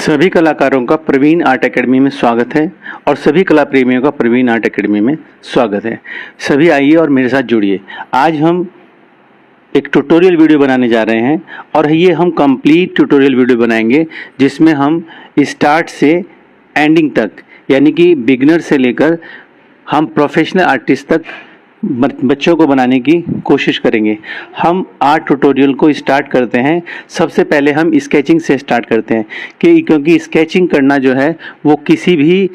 सभी कलाकारों का प्रवीण आर्ट एकेडमी में स्वागत है और सभी कला प्रेमियों का प्रवीण आर्ट एकेडमी में स्वागत है। सभी आइए और मेरे साथ जुड़िए। आज हम एक ट्यूटोरियल वीडियो बनाने जा रहे हैं और ये हम कंप्लीट ट्यूटोरियल वीडियो बनाएंगे जिसमें हम स्टार्ट से एंडिंग तक यानी कि बिगिनर से लेकर हम प्रोफेशनल आर्टिस्ट तक बच्चों को बनाने की कोशिश करेंगे। हम आर्ट ट्यूटोरियल को स्टार्ट करते हैं। सबसे पहले हम स्केचिंग से स्टार्ट करते हैं क्योंकि स्केचिंग करना जो है वो किसी भी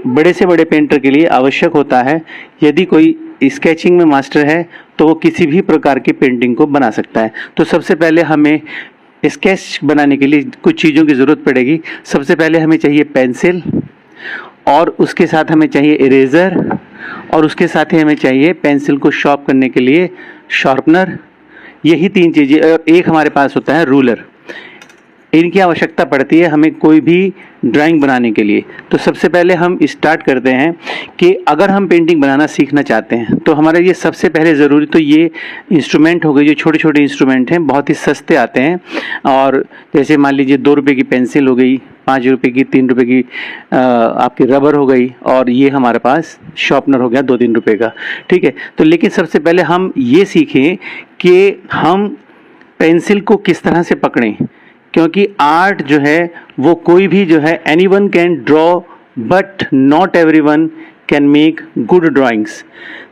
बड़े से बड़े पेंटर के लिए आवश्यक होता है। यदि कोई स्केचिंग में मास्टर है तो वो किसी भी प्रकार की पेंटिंग को बना सकता है। तो सबसे पहले हमें स्केच बनाने के लिए कुछ चीज़ों की ज़रूरत पड़ेगी। सबसे पहले हमें चाहिए पेंसिल और उसके साथ हमें चाहिए इरेज़र और उसके साथ ही हमें चाहिए पेंसिल को शार्प करने के लिए शार्पनर। यही तीन चीज़ें और एक हमारे पास होता है रूलर। इनकी आवश्यकता पड़ती है हमें कोई भी ड्राइंग बनाने के लिए। तो सबसे पहले हम स्टार्ट करते हैं कि अगर हम पेंटिंग बनाना सीखना चाहते हैं तो हमारे लिए सबसे पहले ज़रूरी तो ये इंस्ट्रूमेंट हो गए। जो छोटे छोटे इंस्ट्रूमेंट हैं बहुत ही सस्ते आते हैं और जैसे मान लीजिए 2 रुपये की पेंसिल हो गई, 5 रुपये की, 3 रुपये की आपकी रबर हो गई और ये हमारे पास शार्पनर हो गया 2-3 रुपये का। ठीक है। तो लेकिन सबसे पहले हम ये सीखें कि हम पेंसिल को किस तरह से पकड़ें, क्योंकि आर्ट जो है वो कोई भी जो है anyone can draw but not everyone can make good drawings.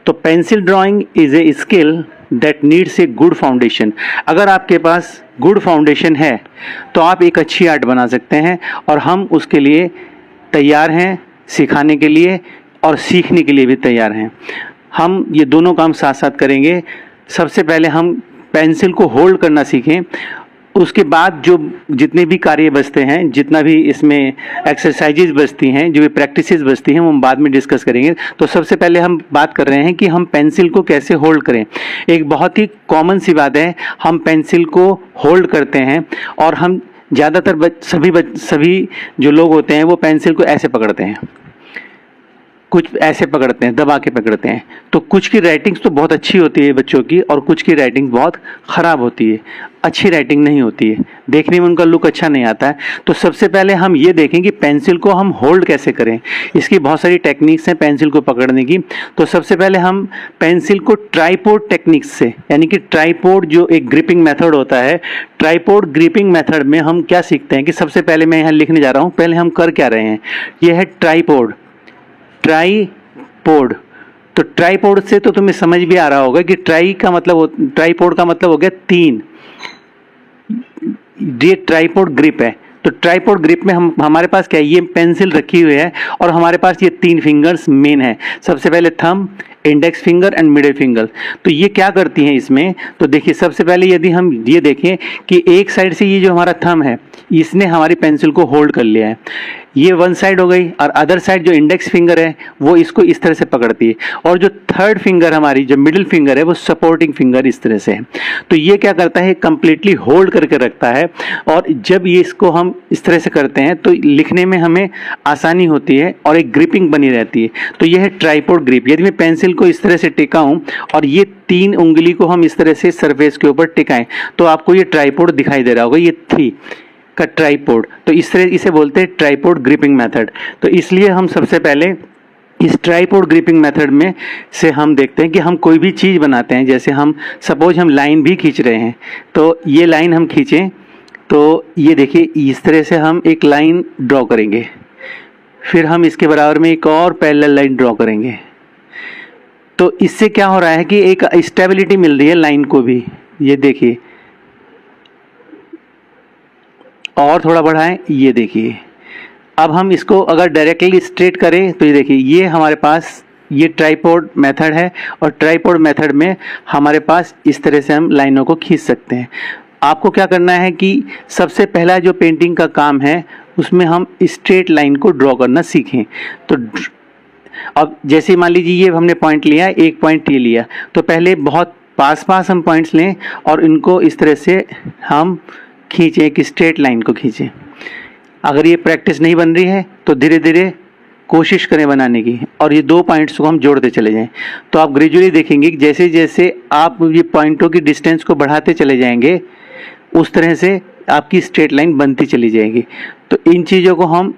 तो pencil drawing is a skill that needs a good foundation. अगर आपके पास गुड फाउंडेशन है तो आप एक अच्छी आर्ट बना सकते हैं और हम उसके लिए तैयार हैं, सिखाने के लिए और सीखने के लिए भी तैयार हैं। हम ये दोनों काम साथ साथ करेंगे। सबसे पहले हम पेंसिल को होल्ड करना सीखें, उसके बाद जो जितने भी कार्य बचते हैं, जितना भी इसमें एक्सरसाइजेज बचती हैं, जो भी प्रैक्टिसेस बचती हैं वो हम बाद में डिस्कस करेंगे। तो सबसे पहले हम बात कर रहे हैं कि हम पेंसिल को कैसे होल्ड करें। एक बहुत ही कॉमन सी बात है, हम पेंसिल को होल्ड करते हैं और हम ज़्यादातर सभी जो लोग होते हैं वो पेंसिल को ऐसे पकड़ते हैं, कुछ ऐसे पकड़ते हैं, दबा के पकड़ते हैं। तो कुछ की राइटिंग्स तो बहुत अच्छी होती है बच्चों की और कुछ की राइटिंग बहुत ख़राब होती है, अच्छी राइटिंग नहीं होती है, देखने में उनका लुक अच्छा नहीं आता है। तो सबसे पहले हम ये देखें कि पेंसिल को हम होल्ड कैसे करें। इसकी बहुत सारी टेक्निक्स हैं पेंसिल को पकड़ने की। तो सबसे पहले हम पेंसिल को ट्राइपोड टेक्निक्स से, यानी कि ट्राइपोड जो एक ग्रिपिंग मेथड होता है, ट्राइपोड ग्रिपिंग मेथड में हम क्या सीखते हैं कि सबसे पहले मैं यहाँ लिखने जा रहा हूँ, पहले हम कर क्या रहे हैं। ये है ट्राइपोड। ट्राइपोड, तो ट्राइपोड से तो तुम्हें समझ भी आ रहा होगा कि ट्राइपोड का मतलब हो गया 3। ये ट्राइपोड ग्रिप है। तो ट्राइपोड ग्रिप में हमारे पास क्या है, ये पेंसिल रखी हुई है और हमारे पास ये 3 फिंगर्स मेन है। सबसे पहले thumb, index finger and middle finger. तो ये क्या करती हैं इसमें, तो देखिए सबसे पहले यदि हम ये देखें कि एक साइड से ये जो हमारा थंब है इसने हमारी पेंसिल को होल्ड कर लिया है, ये वन साइड हो गई, और अदर साइड जो इंडेक्स फिंगर है वो इसको इस तरह से पकड़ती है और जो थर्ड फिंगर हमारी जो मिडिल फिंगर है वो सपोर्टिंग फिंगर इस तरह से है। तो ये क्या करता है, कंप्लीटली होल्ड करके रखता है और जब ये इसको हम इस तरह से करते हैं तो लिखने में हमें आसानी होती है और एक ग्रिपिंग बनी रहती है। तो ये है ट्राइपोड ग्रिप। यदि मैं पेंसिल को इस तरह से टिकाऊं और ये 3 उंगली को हम इस तरह से सरफेस के ऊपर टिकाएं तो आपको ये ट्राइपोड दिखाई दे रहा होगा, ये 3 का ट्राइपोड। तो इस तरह इसे बोलते हैं ट्राइपोड ग्रिपिंग मेथड। तो इसलिए हम सबसे पहले इस ट्राइपोड ग्रिपिंग मेथड में से हम देखते हैं कि हम कोई भी चीज़ बनाते हैं, जैसे हम सपोज हम लाइन भी खींच रहे हैं, तो ये लाइन हम खींचें तो ये देखिए इस तरह से हम एक लाइन ड्रॉ करेंगे, फिर हम इसके बराबर में एक और पैरेलल लाइन ड्रॉ करेंगे। तो इससे क्या हो रहा है कि एक स्टेबिलिटी मिल रही है लाइन को भी। ये देखिए और थोड़ा बढ़ाएं, ये देखिए। अब हम इसको अगर डायरेक्टली स्ट्रेट करें तो ये देखिए ये हमारे पास ये ट्राइपोड मेथड है और ट्राइपोड मेथड में हमारे पास इस तरह से हम लाइनों को खींच सकते हैं। आपको क्या करना है कि सबसे पहला जो पेंटिंग का काम है उसमें हम स्ट्रेट लाइन को ड्रॉ करना सीखें। तो अब जैसे मान लीजिए ये हमने पॉइंट लिया, एक पॉइंट ये लिया, तो पहले बहुत पास हम पॉइंट्स लें और इनको इस तरह से हम खींचें, एक स्ट्रेट लाइन को खींचें। अगर ये प्रैक्टिस नहीं बन रही है तो धीरे धीरे कोशिश करें बनाने की और ये 2 पॉइंट्स को हम जोड़ते चले जाएं। तो आप ग्रेजुअली देखेंगे कि जैसे जैसे आप ये पॉइंटों की डिस्टेंस को बढ़ाते चले जाएंगे उस तरह से आपकी स्ट्रेट लाइन बनती चली जाएगी। तो इन चीज़ों को हम,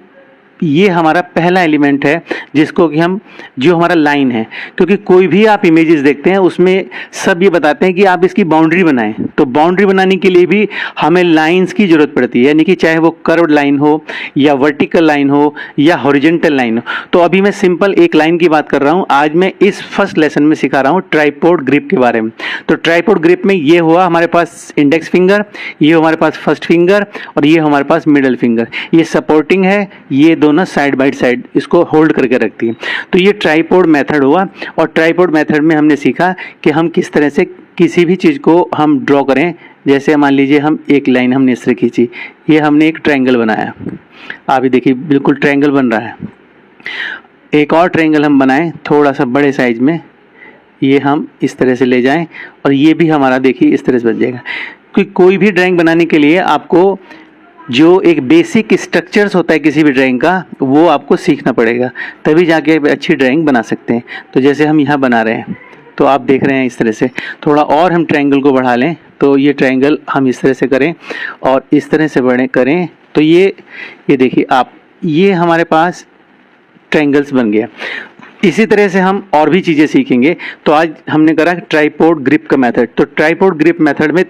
ये हमारा पहला एलिमेंट है जिसको कि हम, जो हमारा लाइन है, क्योंकि कोई भी आप इमेजेस देखते हैं उसमें सब ये बताते हैं कि आप इसकी बाउंड्री बनाएं। तो बाउंड्री बनाने के लिए भी हमें लाइंस की ज़रूरत पड़ती है, यानी कि चाहे वो कर्व्ड लाइन हो या वर्टिकल लाइन हो या हॉरिजॉन्टल लाइन हो। तो अभी मैं सिंपल एक लाइन की बात कर रहा हूँ। आज मैं इस फर्स्ट लेसन में सिखा रहा हूँ ट्राइपॉड ग्रिप के बारे में। तो ट्राइपॉड ग्रिप में ये हुआ हमारे पास इंडेक्स फिंगर, ये हमारे पास फर्स्ट फिंगर और ये हमारे पास मिडल फिंगर। ये सपोर्टिंग है, ये दोनों साइड बाय साइड इसको होल्ड करके रखती है। तो ये ट्राइपॉड मेथड हुआ। और ट्राइपॉड मेथड में हमने सीखा कि हम किस तरह से किसी भी चीज़ को हम ड्रॉ करें। जैसे मान लीजिए हम एक लाइन हमने इस तरह खींची, ये हमने एक ट्रायंगल बनाया, आप ये देखिए बिल्कुल ट्रायंगल बन रहा है। एक और ट्रायंगल हम बनाएं थोड़ा सा बड़े साइज में, ये हम इस तरह से ले जाएं और ये भी हमारा देखिए इस तरह से बन जाएगा। क्योंकि कोई भी ड्राइंग बनाने के लिए आपको जो एक बेसिक स्ट्रक्चर्स होता है किसी भी ड्राइंग का, वो आपको सीखना पड़ेगा, तभी जाके अच्छी ड्राइंग बना सकते हैं। तो जैसे हम यहाँ बना रहे हैं, तो आप देख रहे हैं इस तरह से, थोड़ा और हम ट्रायंगल को बढ़ा लें तो ये ट्रायंगल हम इस तरह से करें और इस तरह से बड़े करें तो ये देखिए आप, ये हमारे पास ट्रायंगल्स बन गया। इसी तरह से हम और भी चीज़ें सीखेंगे। तो आज हमने करा ट्राइपॉड ग्रिप का मेथड। तो ट्राइपॉड ग्रिप मेथड में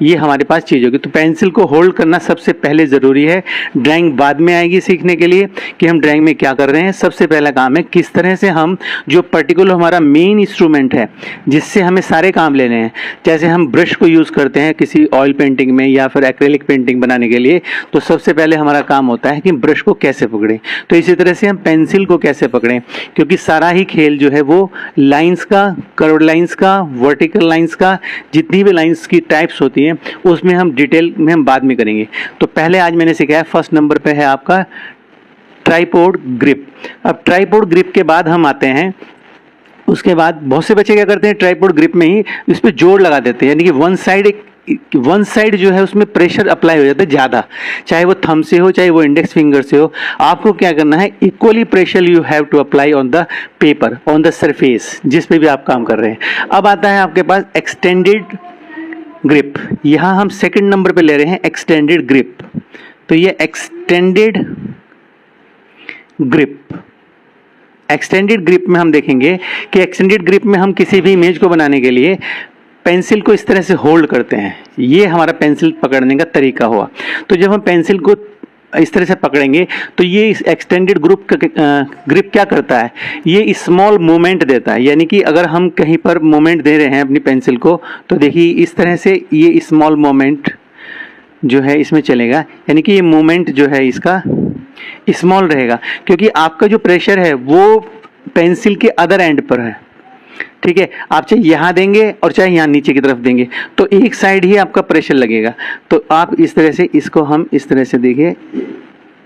ये हमारे पास चीज़ होगी। तो पेंसिल को होल्ड करना सबसे पहले ज़रूरी है। ड्राइंग बाद में आएगी सीखने के लिए कि हम ड्राइंग में क्या कर रहे हैं। सबसे पहला काम है किस तरह से हम जो पर्टिकुलर हमारा मेन इंस्ट्रूमेंट है जिससे हमें सारे काम लेने हैं, जैसे हम ब्रश को यूज़ करते हैं किसी ऑयल पेंटिंग में या फिर एक्रेलिक पेंटिंग बनाने के लिए, तो सबसे पहले हमारा काम होता है कि ब्रश को कैसे पकड़ें। तो इसी तरह से हम पेंसिल को कैसे पकड़ें, क्योंकि सारा ही खेल जो है वो लाइंस का, कर्व्ड लाइंस का, वर्टिकल लाइंस का, जितनी भी लाइंस की टाइप्स होती हैं उसमें हम डिटेल में हम बाद में करेंगे। तो पहले आज मैंने सिखाया, फर्स्ट नंबर पे है आपका ट्राइपॉड ग्रिप। अब ट्राइपॉड ग्रिप के बाद हम आते हैं, उसके बाद बहुत से बच्चे क्या करते हैं ट्राइपॉड ग्रिप में ही इस पर जोर लगा देते हैं, यानी कि वन साइड जो है उसमें प्रेशर अप्लाई हो जाता है ज़्यादा, चाहे वो थंब से हो चाहे वो इंडेक्स फिंगर से हो। आपको क्या करना है, equally pressure you have to apply on the paper, on the surface जिस पे भी आप काम कर रहे हैं। अब आता है आपके पास एक्सटेंडेड ग्रिप। यहाँ हम सेकंड नंबर पे ले रहे हैं एक्सटेंडेड ग्रिप। तो ये एक्सटेंडेड ग्रिप, एक्सटेंडेड ग्रिप में हम देखेंगे कि एक्सटेंडेड ग्रिप में हम किसी भी इमेज को बनाने के लिए पेंसिल को इस तरह से होल्ड करते हैं। ये हमारा पेंसिल पकड़ने का तरीका हुआ। तो जब हम पेंसिल को इस तरह से पकड़ेंगे तो ये इस एक्सटेंडेड ग्रिप क्या करता है, ये स्मॉल मूवमेंट देता है। यानी कि अगर हम कहीं पर मूवमेंट दे रहे हैं अपनी पेंसिल को, तो देखिए इस तरह से ये स्मॉल मूवमेंट जो है इसमें चलेगा, यानी कि ये मूवमेंट जो है इसका स्मॉल रहेगा, क्योंकि आपका जो प्रेशर है वो पेंसिल के अदर एंड पर है। ठीक है, आप चाहे यहाँ देंगे और चाहे यहाँ नीचे की तरफ देंगे तो एक साइड ही आपका प्रेशर लगेगा। तो आप इस तरह से इसको हम इस तरह से देखिए,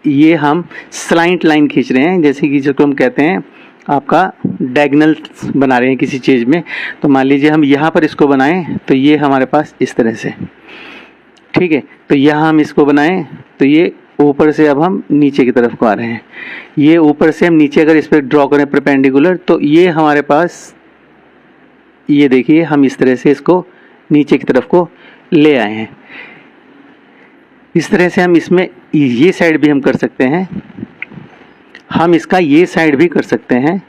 ये हम स्लाइंट लाइन खींच रहे हैं, जैसे कि जिसको हम कहते हैं आपका डायगोनल बना रहे हैं किसी चीज़ में। तो मान लीजिए हम यहाँ पर इसको बनाएं तो ये हमारे पास इस तरह से, ठीक है। तो यहाँ हम इसको बनाएं तो ये ऊपर से अब हम नीचे की तरफ को आ रहे हैं। ये ऊपर से हम नीचे अगर इस पर ड्रॉ करें परपेंडिकुलर, तो ये हमारे पास, ये देखिए हम इस तरह से इसको नीचे की तरफ को ले आए हैं। इस तरह से हम इसमें ये साइड भी हम कर सकते हैं, हम इसका ये साइड भी कर सकते हैं।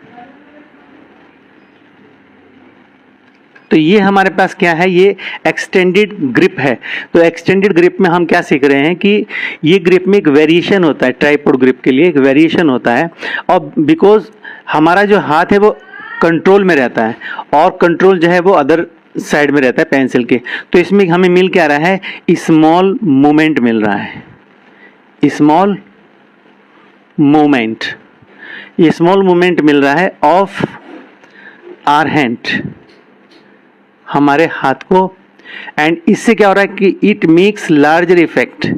तो ये हमारे पास क्या है, ये एक्सटेंडेड ग्रिप है। तो एक्सटेंडेड ग्रिप में हम क्या सीख रहे हैं कि ये ग्रिप में एक वेरिएशन होता है, ट्राइपॉड ग्रिप के लिए एक वेरिएशन होता है। और बिकॉज हमारा जो हाथ है वो कंट्रोल में रहता है और कंट्रोल जो है वो अदर साइड में रहता है पेंसिल के, तो इसमें हमें मिल क्या रहा है, स्मॉल मूवमेंट मिल रहा है, स्मॉल मूवमेंट, ये स्मॉल मूवमेंट मिल रहा है ऑफ आवर हैंड, हमारे हाथ को। एंड इससे क्या हो रहा है कि it makes larger effect,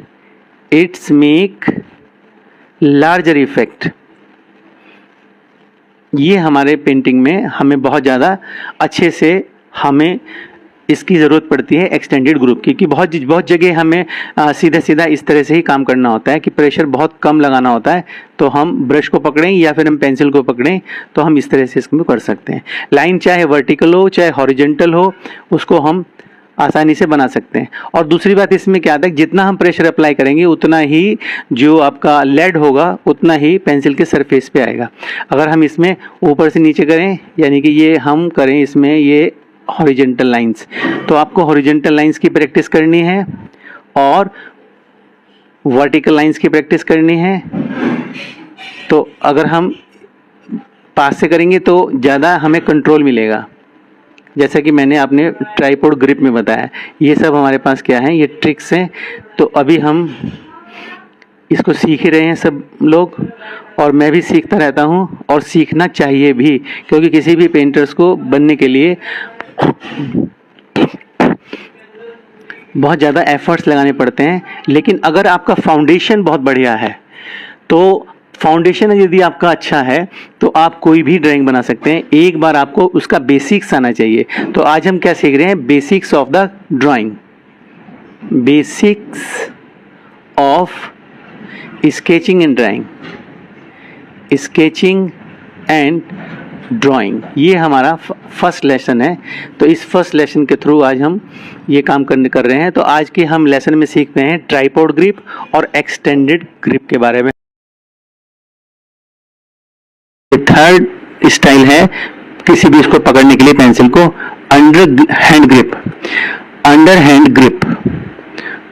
it's make larger effect. ये हमारे पेंटिंग में हमें बहुत ज़्यादा अच्छे से हमें इसकी ज़रूरत पड़ती है एक्सटेंडेड ग्रुप की, कि बहुत जगह हमें सीधा सीधा इस तरह से ही काम करना होता है कि प्रेशर बहुत कम लगाना होता है। तो हम ब्रश को पकड़ें या फिर हम पेंसिल को पकड़ें तो हम इस तरह से इसको कर सकते हैं। लाइन चाहे वर्टिकल हो चाहे हॉरिजॉन्टल हो, उसको हम आसानी से बना सकते हैं। और दूसरी बात इसमें क्या आता है, जितना हम प्रेशर अप्लाई करेंगे उतना ही जो आपका लेड होगा उतना ही पेंसिल के सरफेस पे आएगा। अगर हम इसमें ऊपर से नीचे करें, यानी कि ये हम करें इसमें ये हॉरिजॉन्टल लाइंस, तो आपको हॉरिजॉन्टल लाइंस की प्रैक्टिस करनी है और वर्टिकल लाइंस की प्रैक्टिस करनी है। तो अगर हम पास से करेंगे तो ज़्यादा हमें कंट्रोल मिलेगा, जैसा कि मैंने अपने ट्राइपॉड ग्रिप में बताया। ये सब हमारे पास क्या है, ये ट्रिक्स हैं। तो अभी हम इसको सीख ही रहे हैं सब लोग, और मैं भी सीखता रहता हूँ और सीखना चाहिए भी, क्योंकि किसी भी पेंटर्स को बनने के लिए बहुत ज़्यादा एफर्ट्स लगाने पड़ते हैं। लेकिन अगर आपका फाउंडेशन बहुत बढ़िया है, तो फाउंडेशन यदि आपका अच्छा है तो आप कोई भी ड्राइंग बना सकते हैं। एक बार आपको उसका बेसिक्स आना चाहिए। तो आज हम क्या सीख रहे हैं, basics of the drawing, basics of sketching and drawing, sketching and drawing, ये हमारा फर्स्ट लेसन है। तो इस फर्स्ट लेसन के थ्रू आज हम ये काम कर रहे हैं। तो आज के हम लेसन में सीख रहे हैं ट्राइपॉड ग्रिप और एक्सटेंडेड ग्रिप के बारे में। थर्ड स्टाइल है किसी भी इसको पकड़ने के लिए पेंसिल को, under hand grip. Under hand grip,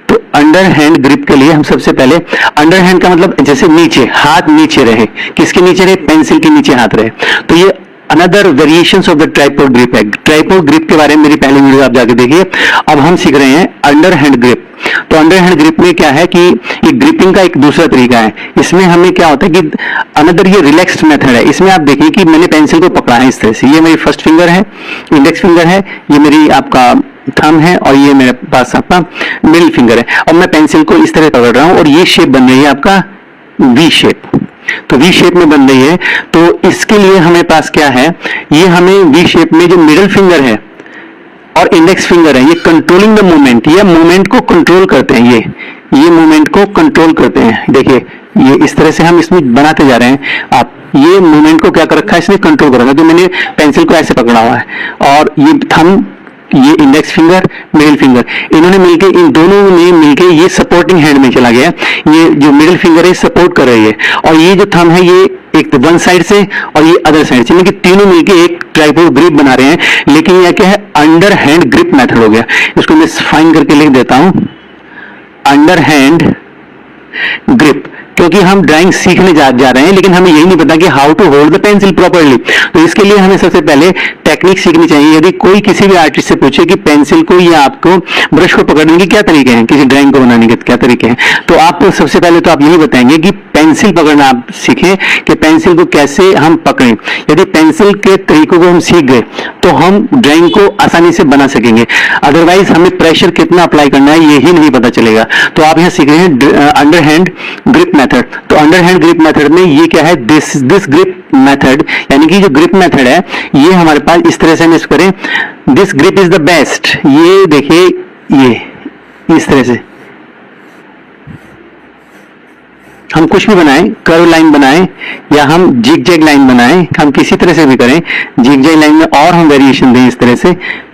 तो अंडर हैंड ग्रिप के लिए हम सबसे पहले, अंडर हैंड का मतलब जैसे नीचे, हाथ नीचे रहे, किसके नीचे रहे, पेंसिल के नीचे हाथ रहे। तो ये another variations of the tripod grip है। ट्राइपॉड ग्रिप के बारे में मेरी पहली वीडियो आप जाके देखिए। अब हम सीख रहे हैं अंडर हैंड ग्रिप। तो अंडर हैंड ग्रिप में क्या है कि ये ग्रिपिंग का एक दूसरा तरीका है। इसमें हमें क्या होता है कि अनदर ये रिलैक्स्ड मेथड है। इसमें आप देखिए कि मैंने पेंसिल को पकड़ा है इस तरह से, ये मेरी फर्स्ट फिंगर है, इंडेक्स फिंगर है, ये मेरी आपका थंब है, और ये मेरे पास आपका मिडिल फिंगर है, और मैं पेंसिल को इस तरह पकड़ रहा हूं और ये शेप बन रही है आपका वी शेप। तो वी शेप में बन रही है। तो इसके लिए हमें पास क्या है, ये हमें वी शेप में जो मिडिल फिंगर है और इंडेक्स फिंगर है, ये कंट्रोलिंग द मूवमेंट, ये मूवमेंट को कंट्रोल करते हैं, ये मूवमेंट को कंट्रोल करते हैं। देखिए ये इस तरह से हम इसमें बनाते जा रहे हैं। आप ये मूवमेंट को क्या कर रखा है, इसने कंट्रोल कर रखा है। तो मैंने पेंसिल को ऐसे पकड़ा हुआ है, और ये थंब, ये इंडेक्स फिंगर, मिडिल फिंगर, इन्होंने मिलके, इन दोनों ने मिलके ये सपोर्टिंग हैंड में चला गया। ये जो मिडिल फिंगर है सपोर्ट कर रही है, और ये जो थंब है ये एक वन साइड से और ये अदर साइड से, लेकिन तीनों मिलके एक ट्राइपॉड ग्रिप बना रहे हैं। लेकिन यह क्या है, अंडर हैंड ग्रिप मेथड हो गया। इसको मैं फाइन करके लिख देता हूं, अंडर हैंड ग्रिप, क्योंकि हम ड्राइंग सीखने जा रहे हैं, लेकिन हमें यही नहीं पता कि how to hold the pencil properly. तो इसके लिए हमें सबसे पहले टेक्निक सीखनी चाहिए। यदि कोई किसी भी आर्टिस्ट से पूछे कि पेंसिल को या आपको ब्रश को पकड़ने के क्या तरीके हैं, किसी ड्राइंग को बनाने के क्या तरीके हैं, तो आपको सबसे पहले तो आप यही बताएंगे कि पेंसिल पकड़ना आप सीखें, कि पेंसिल को कैसे हम पकड़ें। यदि पेंसिल के तरीकों को हम सीख गए तो हम ड्राइंग को आसानी से बना सकेंगे। अदरवाइज हमें प्रेशर कितना अप्लाई करना है ये ही नहीं पता चलेगा। तो आप यहाँ सीख रहे हैं अंडर हैंड ग्रिप मेथड। तो अंडर हैंड ग्रिप मेथड में ये क्या है, दिस ग्रिप मेथड, यानी कि जो ग्रिप मेथड है ये हमारे पास इस तरह से हम इसको करें, this grip is the best. ये देखिए, ये इस तरह से हम कुछ भी बनाएं, कर्व लाइन बनाएं या हम जिग जैग लाइन बनाएं, हम किसी तरह से भी करें, जिग जैग लाइन में और हम वेरिएशन दें इस तरह से।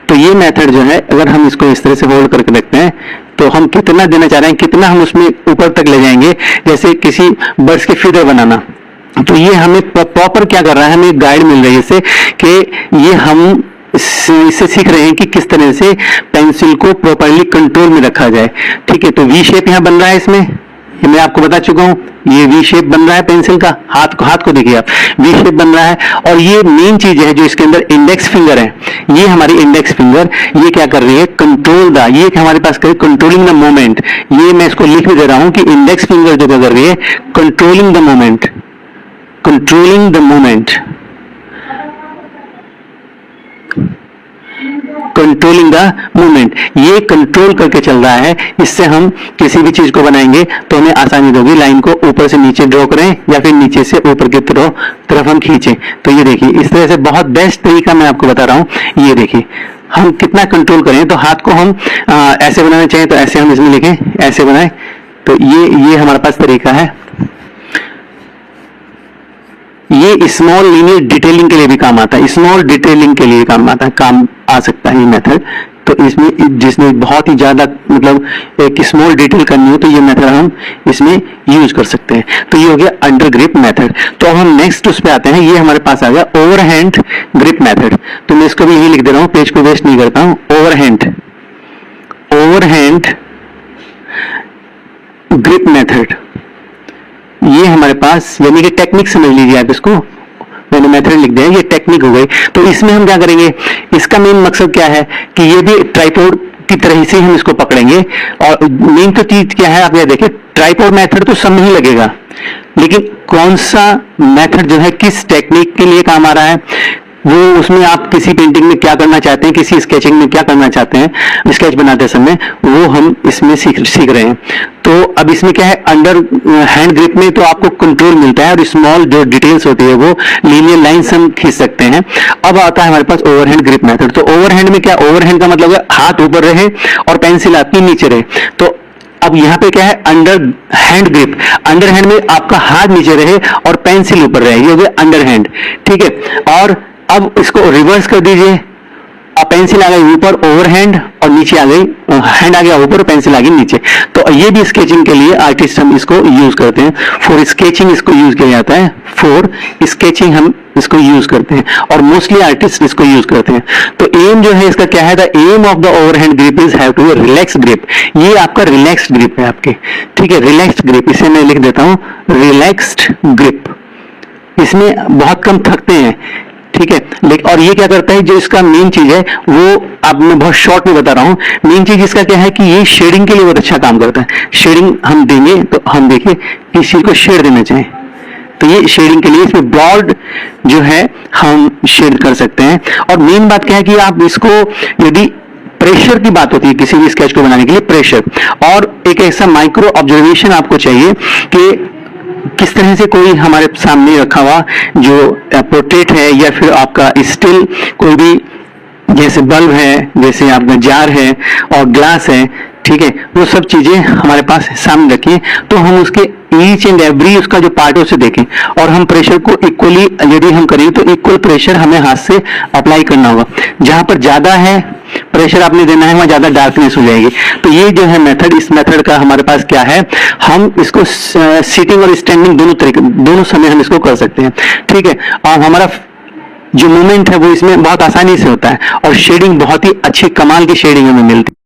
तो ये मेथड जो है, अगर हम इसको इस तरह से होल्ड करके देखते हैं तो हम कितना देना चाह रहे हैं, कितना हम उसमें ऊपर तक ले जाएंगे, जैसे किसी बर्ड्स के फीदर बनाना। तो ये हमें प्रॉपर क्या कर रहा है, हमें गाइड मिल रही है इससे, कि ये हम इससे सीख रहे हैं कि किस तरह से पेंसिल को प्रॉपरली कंट्रोल में रखा जाए। ठीक है, तो वी शेप यहाँ बन रहा है इसमें, ये मैं आपको बता चुका हूं, ये वी शेप बन रहा है पेंसिल का, हाथ को देखिए आप, वी शेप बन रहा है। और ये मेन चीज है जो इसके अंदर इंडेक्स फिंगर है, ये हमारी इंडेक्स फिंगर ये क्या कर रही है, कंट्रोल द, ये हमारे पास करे कंट्रोलिंग द मोमेंट। ये मैं इसको लिख भी दे रहा हूं कि इंडेक्स फिंगर जो क्या कर रही है, controlling the moment, controlling the moment, controlling the movement, ये कंट्रोल करके चल रहा है। इससे हम किसी भी चीज को बनाएंगे तो हमें आसानी होगी, लाइन को ऊपर से नीचे ड्रॉ करें या फिर नीचे से ऊपर की तरफ हम खींचें। तो ये देखिए इस तरह से बहुत बेस्ट तरीका मैं आपको बता रहा हूं। ये देखिए हम कितना कंट्रोल करें, तो हाथ को हम ऐसे बनाना चाहिए तो ऐसे हम इसमें लिखें, ऐसे बनाए। तो ये हमारे पास तरीका है। ये स्मॉल लीनियर डिटेलिंग के लिए भी काम आता है, स्मॉल डिटेलिंग के लिए काम आ सकता है ये मेथड। तो इसमें जिसमें बहुत ही ज़्यादा मतलब एक स्मॉल डिटेल करनी हो तो ये मेथड हम इसमें यूज कर सकते हैं। तो ये हो गया अंडर ग्रिप मेथड। तो अब हम नेक्स्ट उस पे आते हैं। ये हमारे पास आ गया ओवरहैंड ग्रिप मेथड। तो मैं इसको भी यही लिख दे रहा हूँ, पेज पे वेस्ट नहीं करता हूँ। ओवरहैंड ग्रिप मेथड, ये हमारे पास यानी कि टेक्निक समझ लीजिए आप इसको। मैंने मेथड लिख दिया, ये टेक्निक हो गई। तो इसमें हम क्या करेंगे, इसका मेन मकसद क्या है कि ये भी ट्राइपॉड की तरह से हम इसको पकड़ेंगे। और मेन तो चीज क्या है, आप ये देखिए, ट्राइपॉड मेथड तो सब में ही लगेगा, लेकिन कौन सा मेथड जो है किस टेक्निक के लिए काम आ रहा है, वो उसमें आप किसी पेंटिंग में क्या करना चाहते हैं, किसी स्केचिंग में क्या करना चाहते हैं स्केच बनाते समय, वो हम इसमें सीख रहे हैं। तो अब इसमें क्या है, अंडर हैंड ग्रिप में तो आपको कंट्रोल मिलता है और स्मॉल जो डिटेल्स होती है वो लीनियर लाइंस हम खींच सकते हैं। अब आता है हमारे पास ओवरहैंड ग्रिप मेथड। तो ओवरहैंड में क्या, ओवरहैंड का मतलब है हाथ ऊपर रहे और पेंसिल आपकी नीचे रहे। तो अब यहाँ पे क्या है, under hand grip, under hand में आपका हाथ नीचे रहे और पेंसिल ऊपर रहे, ये हो गया अंडर हैंड, ठीक है। और अब इसको रिवर्स कर दीजिए, अब पेंसिल आ गई ऊपर ओवरहैंड और नीचे आ गई, हैंड आ गया ऊपर और पेंसिल आ गई नीचे। तो ये भी स्केचिंग के लिए आर्टिस्ट हम इसको यूज करते हैं। फॉर स्केचिंग इसको यूज किया जाता है, फॉर स्केचिंग हम इसको यूज करते हैं और मोस्टली आर्टिस्ट इसको यूज करते हैं। तो एम जो है इसका क्या है, the aim of the overhand grip is have to be relax grip. ये आपका रिलैक्स्ड ग्रिप है आपके, ठीक है, रिलैक्स्ड ग्रिप। इसे मैं लिख देता हूं रिलैक्स्ड ग्रिप। इसमें बहुत कम थकते हैं, ठीक है। लेकिन और ये क्या करता है, जो इसका मेन चीज है वो अब मैं बहुत शॉर्ट में बता रहा हूं। मेन चीज इसका क्या है कि ये शेडिंग के लिए बहुत अच्छा काम करता है। शेडिंग हम देंगे तो हम देखिए इस चीज को शेड देना चाहें तो ये शेडिंग के लिए इसमें ब्रॉड जो है हम शेड कर सकते हैं। और मेन बात क्या है कि आप इसको, यदि प्रेशर की बात होती है किसी भी स्केच को बनाने के लिए, प्रेशर और एक ऐसा माइक्रो ऑब्जर्वेशन आपको चाहिए कि किस तरह से कोई हमारे सामने रखा हुआ जो पोर्ट्रेट है या फिर आपका स्टिल कोई भी, जैसे बल्ब है, जैसे आपका जार है और ग्लास है, ठीक है, वो सब चीजें हमारे पास सामने रखिए तो हम उसके ईच एंड एवरी उसका जो पार्ट है उसे देखें और हम प्रेशर को इक्वली यदि हम करें तो इक्वल प्रेशर हमें हाथ से अप्लाई करना होगा। जहां पर ज्यादा है प्रेशर आपने देना है वहां ज्यादा डार्कनेस हो जाएगी। तो ये जो है मेथड, इस मेथड का हमारे पास क्या है, हम इसको सीटिंग और स्टैंडिंग दोनों समय हम इसको कर सकते हैं, ठीक है। और हमारा जो मूवमेंट है वो इसमें बहुत आसानी से होता है और शेडिंग बहुत ही अच्छी कमाल की शेडिंग हमें मिलती है।